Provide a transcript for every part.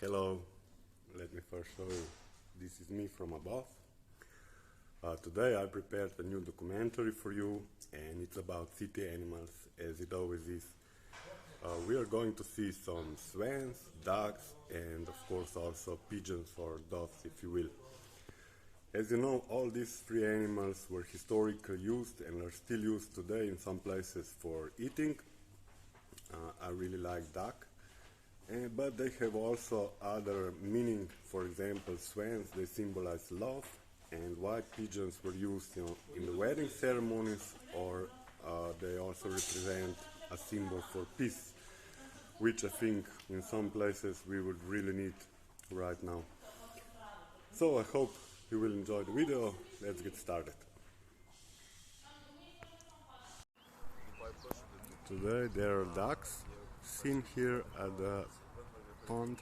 Hello, let me first show you. This is me from above. Today I prepared a new documentary for you, and it's about city animals, as it always is. We are going to see some swans, ducks, and of course also pigeons or doves, if you will. As you know, all these three animals were historically used and are still used today in some places for eating. I really like duck. But they have also other meaning. For example, swans, they symbolize love, and white pigeons were used in the wedding ceremonies, or they also represent a symbol for peace, which I think in some places we would really need right now. So I hope you will enjoy the video. Let's get started. Today there are ducks seen here at the pond.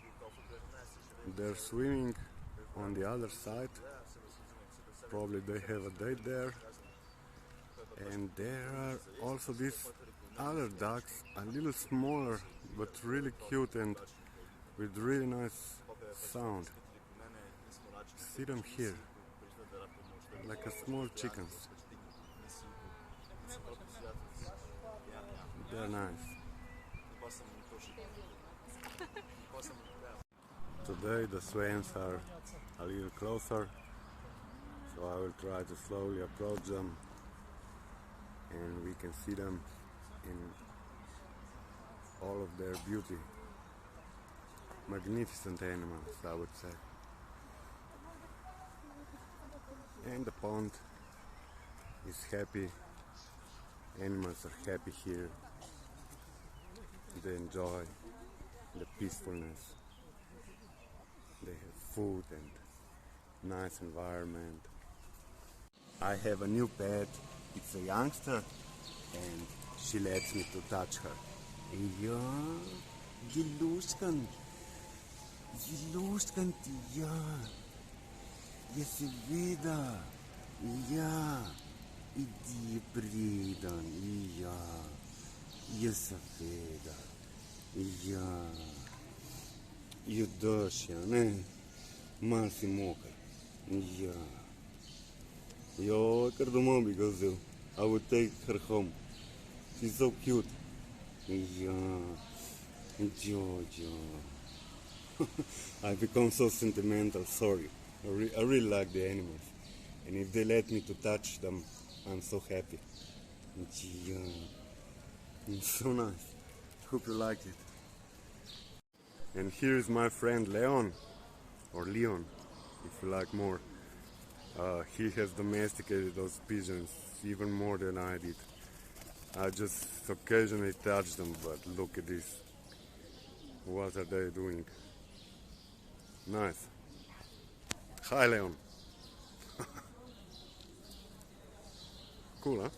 They're swimming on the other side. Probably they have a date there. And there are also these other ducks, a little smaller but really cute and with really nice sound. See them here, like a small chickens. They're nice. Today the swans are a little closer, so I will try to slowly approach them, and we can see them in all of their beauty. Magnificent animals, I would say. And the pond is happy. Animals are happy here. They enjoy the peacefulness. They have food and nice environment. I have a new pet. It's a youngster, and she lets me to touch her. Ja, Jelushkan. Jelushkan ti, ja. Ja, seveda. Ja. Iди, Bridan. Ja. Ja, seveda. Ja. Judoš, ja, ne? Mal si moker. Ja. Jo, kar domov bi ga vzel. I would take her home. She's so cute. Ja. Jojo. I become so sentimental, sorry. I really like the animals. And if they let me to touch them, I'm so happy. Ja. It's so nice. Hope you like it. And here is my friend Leon, or Leon, if you like more. He has domesticated those pigeons even more than I did. I just occasionally touch them, but look at this. What are they doing? Nice. Hi, Leon. Cool, huh?